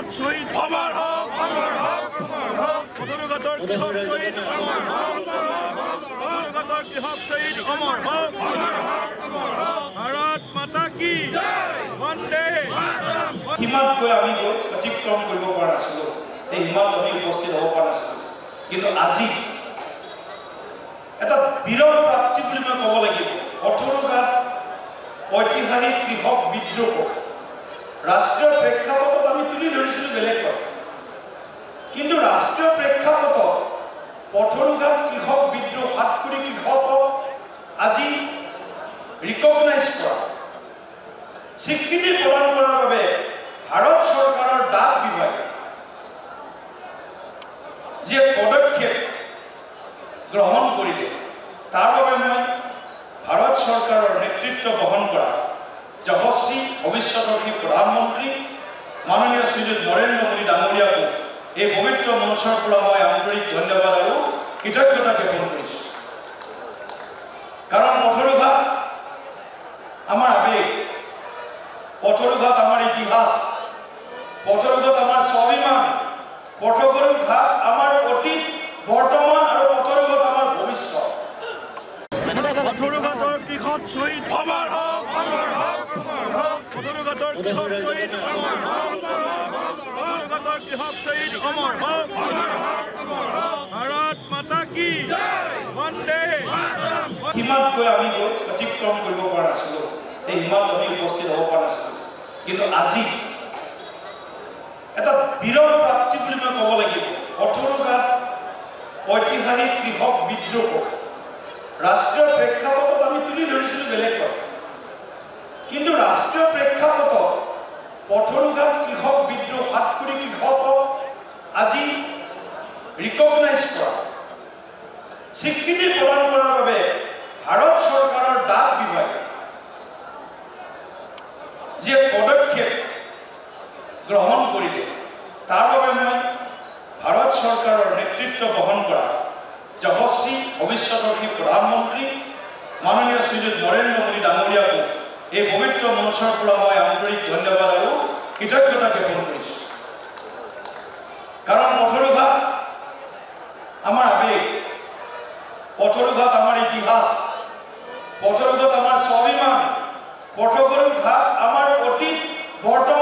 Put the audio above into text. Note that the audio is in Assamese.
কৃষক শহীদ অমৰ হোক, অমৰ হোক, অমৰ হোক। পথৰঘাটৰ কৃষক শহীদ অমৰ হোক, পথৰঘাটৰ কৃষক শহীদ অমৰ হোক, অমৰ হোক, অমৰ হোক। ভাৰত মাতা কি বন্দে মাতৰম। সীমাতকৈ আমি অতিক্ৰম কৰিব পৰা নাছিলোঁ, এই সীমাত আমি উপস্থিত হ'ব পৰা নাছিলোঁ। কিন্তু আজি এটা বীৰৰ প্ৰাপ্তি বুলি মই ক'ব লাগিব। পথৰুঘাট ঐতিহাসিক কৃষক বিদ্ৰোহ ৰাষ্ট্ৰীয় প্ৰেক্ষাপটত আমি তুলি ধৰিছিলোঁ বেলেগ কথা, কিন্তু ৰাষ্ট্ৰীয় প্ৰেক্ষাপটত পথৰুঘাট কৃষক বিদ্ৰোহ 7 কোটি কৃষকক আজি ৰিকগনাইজ কৰা, স্বীকৃতি প্ৰদান কৰাৰ বাবে ভাৰত চৰকাৰৰ ডাক বিভাগে যি পদক্ষেপ গ্ৰহণ কৰিলে তাৰ বাবে মই ভাৰত চৰকাৰৰ নেতৃত্ব বহন কৰা যশস্বী ভৱিষ্যতৰ্ষী প্ৰধানমন্ত্ৰী মাননীয় শ্ৰীযুত নৰেন্দ্ৰ মোদী ডাঙৰীয়াকো এই পবিত্ৰ মঞ্চৰ পৰা মই আন্তৰিক ধন্যবাদ আৰু কৃতজ্ঞতা জ্ঞাপন কৰিছোঁ। কাৰণ পথৰুঘাট আমাৰ আবেগ, পথৰুঘাট আমাৰ ইতিহাস, পথৰুঘাট আমাৰ স্বাভিমান, পথৰুঘাট আমাৰ অতীত, বৰ্তমান আৰু পথৰুঘাট আমাৰ ভৱিষ্যত। পথৰুঘাটৰ কৃষক শহীদ অমৰ হোক, অমৰ হোক, অমৰ হোক। পথৰুঘাটৰ কৃষক শহীদ অমৰ হোক, পথৰুঘাটৰ কৃষক শহীদ অমৰ হোক, অমৰ হোক, অমৰ হোক। ভাৰত মাতা কি বন্দে মাতৰম। সীমাতকৈ আমি অতিক্ৰম কৰিব পৰা নাছিলোঁ, এই সীমাত আমি উপস্থিত হ'ব পৰা নাছিলোঁ। কিন্তু আজি এটা বীৰৰ প্ৰাপ্তি বুলি মই ক'ব লাগিব। পথৰুঘাট ঐতিহাসিক কৃষক বিদ্ৰোহ ৰাষ্ট্ৰীয় প্ৰেক্ষাপটত আমি তুলি ধৰিছিলোঁ বেলেগ কথা, কিন্তু ৰাষ্ট্ৰীয় প্ৰেক্ষাপটত পথৰুঘাট কৃষক বিদ্ৰোহ 7 কোটি কৃষকক আজি ৰিকগনাইজ কৰা, স্বীকৃতি প্ৰদান কৰাৰ বাবে ভাৰত চৰকাৰৰ ডাক বিভাগে যি পদক্ষেপ গ্ৰহণ কৰিলে তাৰ বাবে মই ভাৰত চৰকাৰৰ নেতৃত্ব বহন কৰা যশস্বী ভৱিষ্যতৰ্ষী প্ৰধানমন্ত্ৰী মাননীয় শ্ৰীযুত নৰেন্দ্ৰ মোদী ডাঙৰীয়াকো এই পবিত্ৰ মঞ্চৰ পৰা মই আন্তৰিক ধন্যবাদ আৰু কৃতজ্ঞতা জ্ঞাপন কৰিছোঁ। কাৰণ পথৰুঘাট আমাৰ আবেগ, পথৰুঘাট আমাৰ ইতিহাস, পথৰুঘাট আমাৰ স্বাভিমান, পথৰুঘাট আমাৰ অতীত, বৰ্তমান